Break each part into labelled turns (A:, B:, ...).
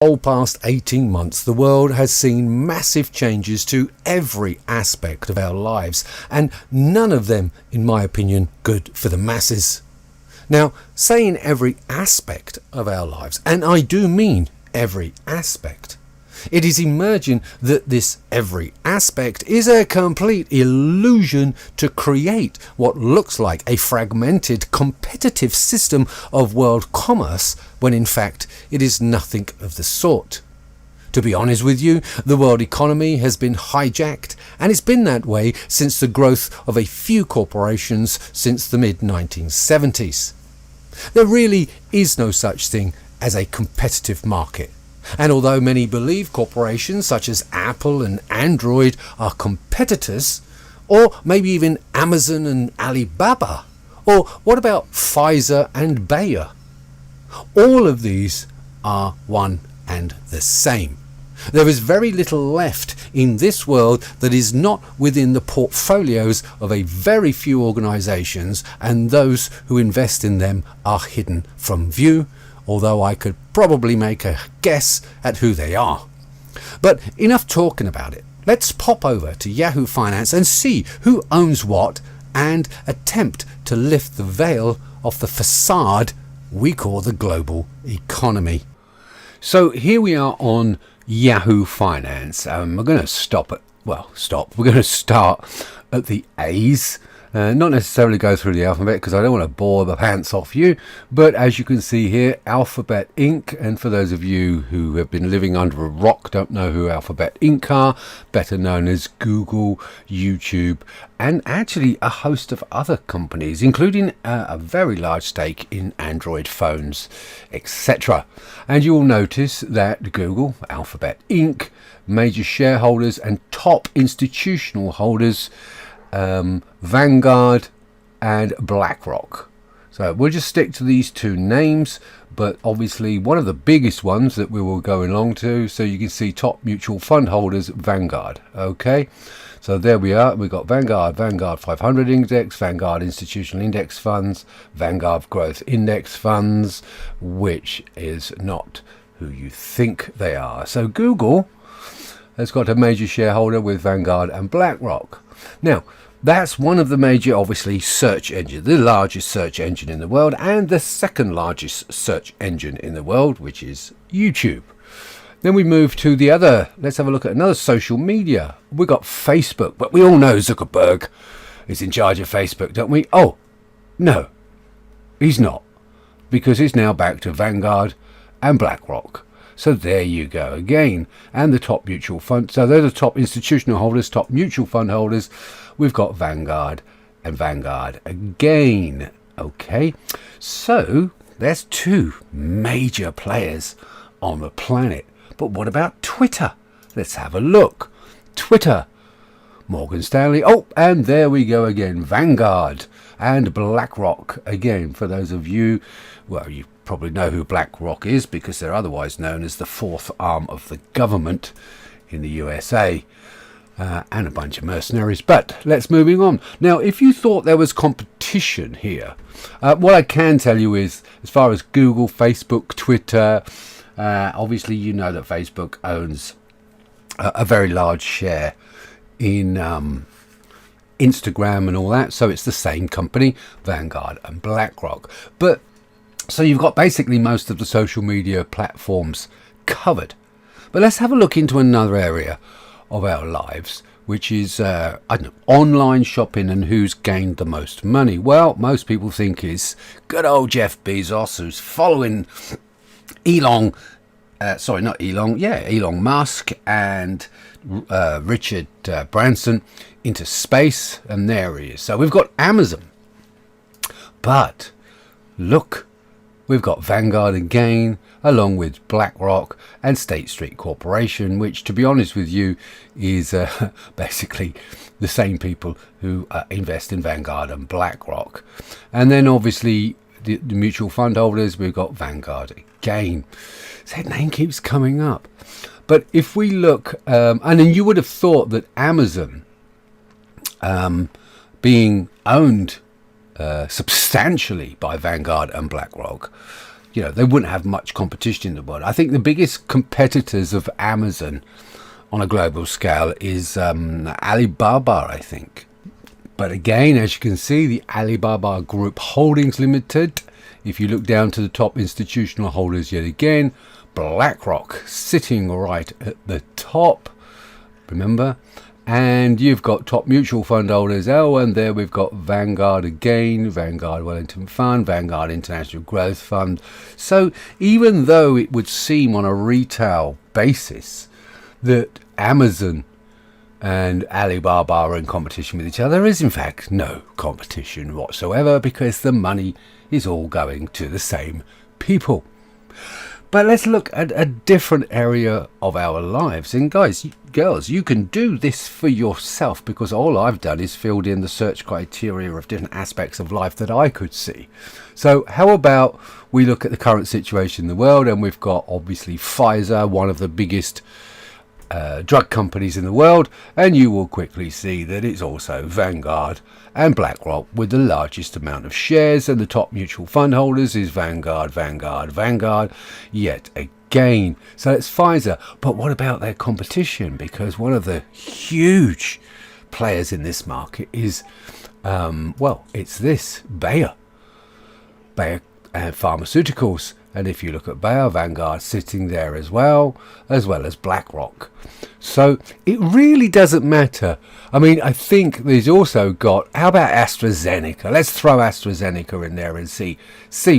A: whole past 18 months, the world has seen massive changes to every aspect of our lives, and none of them, in my opinion, good for the masses. Now, saying every aspect of our lives, and I do mean every aspect, it is emerging that this every aspect is a complete illusion to create what looks like a fragmented competitive system of world commerce, when in fact it is nothing of the sort. To be honest with you, the world economy has been hijacked, and it's been that way since the growth of a few corporations since the mid-1970s. There really is no such thing as a competitive market. And although many believe corporations such as Apple and Android are competitors, or maybe even Amazon and Alibaba, or what about Pfizer and Bayer? All of these are one and the same. There is very little left in this world that is not within the portfolios of a very few organisations, and those who invest in them are hidden from view, although I could probably make a guess at who they are. But enough talking about it. Let's pop over to Yahoo Finance and see who owns what, and attempt to lift the veil off the facade we call the global economy. So here we are on Yahoo Finance. We're going to We're going to start at the A's. Not necessarily go through the alphabet because I don't want to bore the pants off you, but as you can see here, Alphabet Inc. And for those of you who have been living under a rock, don't know who Alphabet Inc. are, better known as Google, YouTube, and actually a host of other companies, including a very large stake in Android phones, etc. And you will notice that Google, Alphabet Inc., major shareholders and top institutional holders, Vanguard and BlackRock. So we'll just stick to these two names, but obviously one of the biggest ones that we will go along to, so you can see top mutual fund holders, Vanguard. Okay, so there we are. We've got Vanguard 500 index, Vanguard institutional index funds, Vanguard growth index funds, which is not who you think they are. So Google has got a major shareholder with Vanguard and BlackRock. Now, that's one of the major, obviously, search engines, the largest search engine in the world, and the second largest search engine in the world, which is YouTube. Then we move to the other, let's have a look at another social media. We've got Facebook, but we all know Zuckerberg is in charge of Facebook, don't we? Oh, no, he's not, because he's now back to Vanguard and BlackRock. So there you go again. And the top mutual fund. So they're the top institutional holders, top mutual fund holders. We've got Vanguard and Vanguard again. Okay. So there's two major players on the planet. But what about Twitter? Let's have a look. Twitter, Morgan Stanley. Oh, and there we go again. Vanguard and BlackRock again. For those of you, well, you probably know who BlackRock is because they're otherwise known as the fourth arm of the government in the USA, and a bunch of mercenaries. But let's moving on. Now, if you thought there was competition here, what I can tell you is, as far as Google, Facebook, Twitter, obviously you know that Facebook owns a very large share in Instagram and all that, so it's the same company, Vanguard and BlackRock. But so you've got basically most of the social media platforms covered. But let's have a look into another area of our lives, which is online shopping and who's gained the most money. Well, most people think it's good old Jeff Bezos, who's following Elon Musk and Richard Branson into space, and there he is. So we've got Amazon. But look, we've got Vanguard again, along with BlackRock and State Street Corporation, which, to be honest with you, is basically the same people who invest in Vanguard and BlackRock. And then, obviously, the mutual fund holders, we've got Vanguard again. So that name keeps coming up. But if we look, and then you would have thought that Amazon, being owned substantially by Vanguard and BlackRock, they wouldn't have much competition in the world. I think the biggest competitors of Amazon on a global scale is Alibaba, I think. But again, as you can see, the Alibaba Group Holdings Limited, if you look down to the top institutional holders yet again, BlackRock sitting right at the top, remember? And you've got top mutual fund holders. Oh, and there we've got Vanguard again, Vanguard Wellington Fund, Vanguard International Growth Fund. So even though it would seem on a retail basis that Amazon and Alibaba are in competition with each other, there is in fact no competition whatsoever, because the money is all going to the same people. But let's look at a different area of our lives. And guys, girls, you can do this for yourself, because all I've done is filled in the search criteria of different aspects of life that I could see. So how about we look at the current situation in the world, and we've got obviously Pfizer, one of the biggest drug companies in the world, and you will quickly see that it's also Vanguard and BlackRock with the largest amount of shares, and the top mutual fund holders is Vanguard yet again. So it's Pfizer. But what about their competition? Because one of the huge players in this market is it's this Bayer Pharmaceuticals. And if you look at Bayer, Vanguard sitting there as well as BlackRock. So it really doesn't matter. I mean, I think there's also got, how about AstraZeneca? Let's throw AstraZeneca in there and see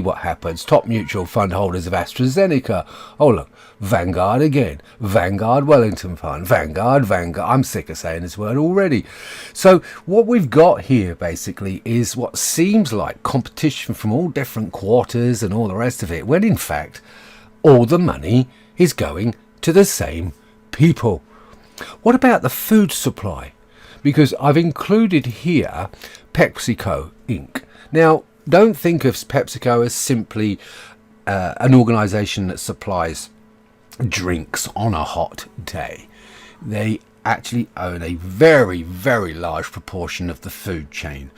A: what happens. Top mutual fund holders of AstraZeneca. Oh, look, Vanguard again. Vanguard Wellington Fund. Vanguard. I'm sick of saying this word already. So what we've got here basically is what seems like competition from all different quarters and all the rest of it, when in fact all the money is going to the same people. What about the food supply? Because I've included here PepsiCo Inc. Now, don't think of PepsiCo as simply an organisation that supplies drinks on a hot day. They actually own a very, very large proportion of the food chain.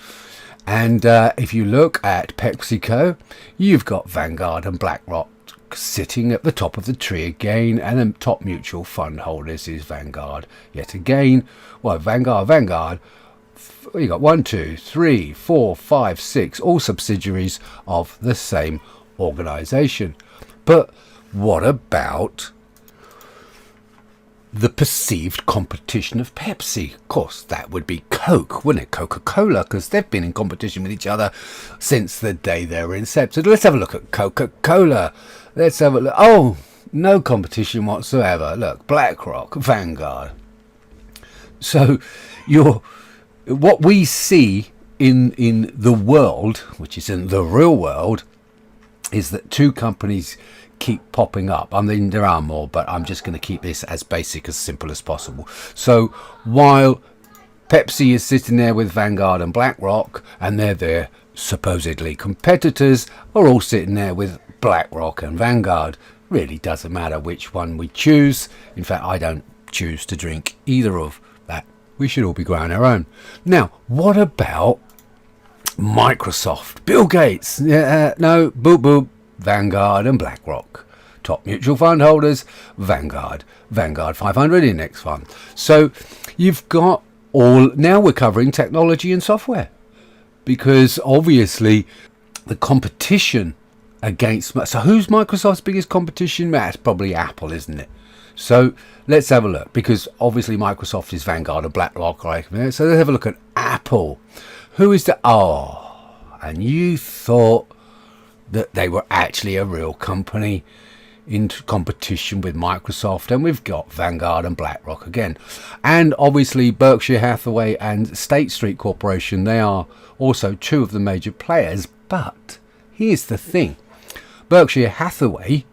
A: And if you look at PepsiCo, you've got Vanguard and BlackRock sitting at the top of the tree again, and the top mutual fund holders is Vanguard yet again. Well, Vanguard, you got 1, 2, 3, 4, 5, 6, all subsidiaries of the same organisation. But what about the perceived competition of Pepsi? Of course, that would be Coke, wouldn't it? Coca-Cola, because they've been in competition with each other since the day they were incepted. Let's have a look at Coca-Cola. Let's have a look. Oh, no competition whatsoever. Look, BlackRock, Vanguard. So what we see in the world, which is in the real world, is that two companies keep popping up. I mean, there are more, but I'm just going to keep this as basic, as simple as possible. So while Pepsi is sitting there with Vanguard and BlackRock, and they're their supposedly competitors, are all sitting there with BlackRock and Vanguard. Really doesn't matter which one we choose. In fact, I don't choose to drink either of that. We should all be growing our own. Now, what about Microsoft? Bill Gates? No, boop, Vanguard and BlackRock. Top mutual fund holders, Vanguard 500 index fund. So you've got all, now we're covering technology and software, because obviously the competition against, so who's Microsoft's biggest competition? That's probably Apple, isn't it? So let's have a look, because obviously Microsoft is Vanguard and BlackRock, right? So let's have a look at Apple. Who is the, and you thought that they were actually a real company in competition with Microsoft, and we've got Vanguard and BlackRock again. And obviously Berkshire Hathaway and State Street Corporation, they are also two of the major players. But here's the thing, Berkshire Hathaway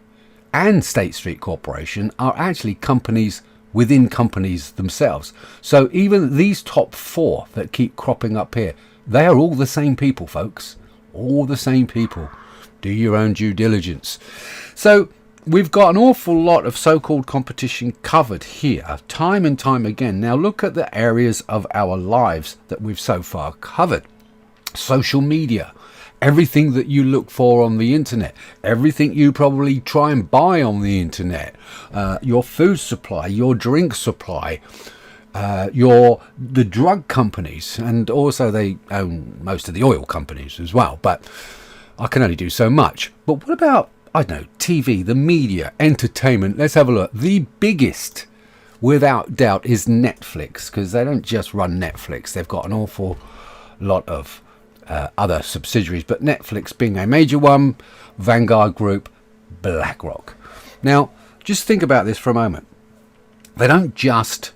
A: and State Street Corporation are actually companies within companies themselves. So even these top four that keep cropping up here, they are all the same people, folks. All the same people. Do your own due diligence. So we've got an awful lot of so-called competition covered here, time and time again. Now look at the areas of our lives that we've so far covered. Social media,
B: everything that you look for on the internet, everything you probably try and buy on the internet, your food supply, your drink supply, the drug companies, and also they own most of the oil companies as well, but I can only do so much. But what about, I don't know, TV, the media, entertainment? Let's have a look. The biggest, without doubt, is Netflix, because they don't just run Netflix, they've got an awful lot of other subsidiaries, but Netflix being a major one, Vanguard Group, BlackRock. Now, just think about this for a moment. They don't just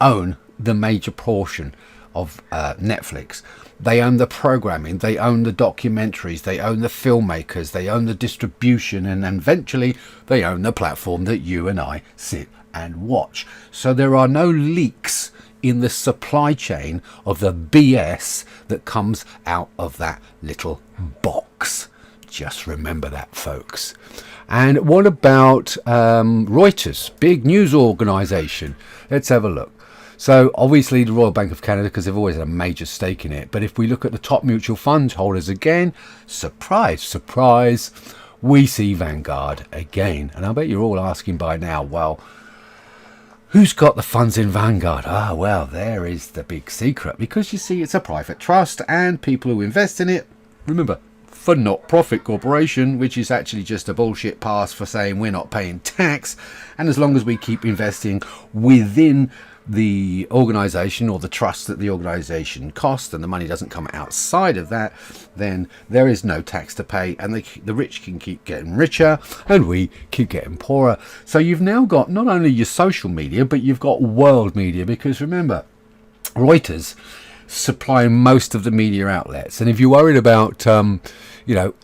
B: own the major portion of Netflix. They own the programming, they own the documentaries, they own the filmmakers, they own the distribution, and eventually they own the platform that you and I sit and watch. So there are no leaks in the supply chain of the BS that comes out of that little box. Just remember that, folks. And what about Reuters, big news organisation? Let's have a look. So obviously the Royal Bank of Canada, because they've always had a major stake in it. But if we look at the top mutual fund holders again, surprise, surprise, we see Vanguard again. And I bet you're all asking by now, well, who's got the funds in Vanguard? Ah, well, there is the big secret. Because you see, it's a private trust, and people who invest in it, remember, for not-profit corporation, which is actually just a bullshit pass for saying we're not paying tax. And as long as we keep investing within the organisation or the trust that the organisation costs, and the money doesn't come outside of that, then there is no tax to pay, and the rich can keep getting richer and we keep getting poorer. So you've now got not only your social media, but you've got world media, because remember, Reuters supply most of the media outlets. And if you're worried about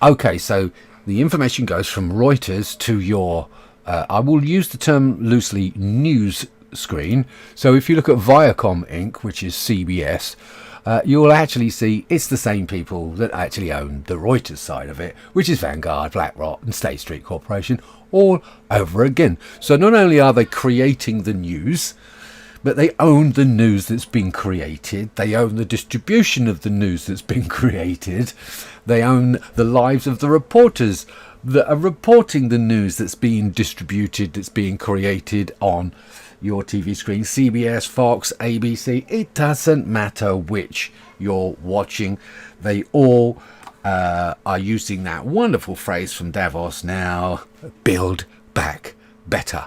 B: okay, so the information goes from Reuters to your I will use the term loosely, news screen. So if you look at Viacom Inc., which is CBS, you will actually see it's the same people that actually own the Reuters side of it, which is Vanguard, BlackRock and State Street Corporation, all over again. So not only are they creating the news, but they own the news that's been created. They own the distribution of the news that's been created. They own the lives of the reporters that are reporting the news that's being distributed, that's being created on your TV screen. CBS, Fox, ABC, it doesn't matter which you're watching. They all are using that wonderful phrase from Davos now, build back better.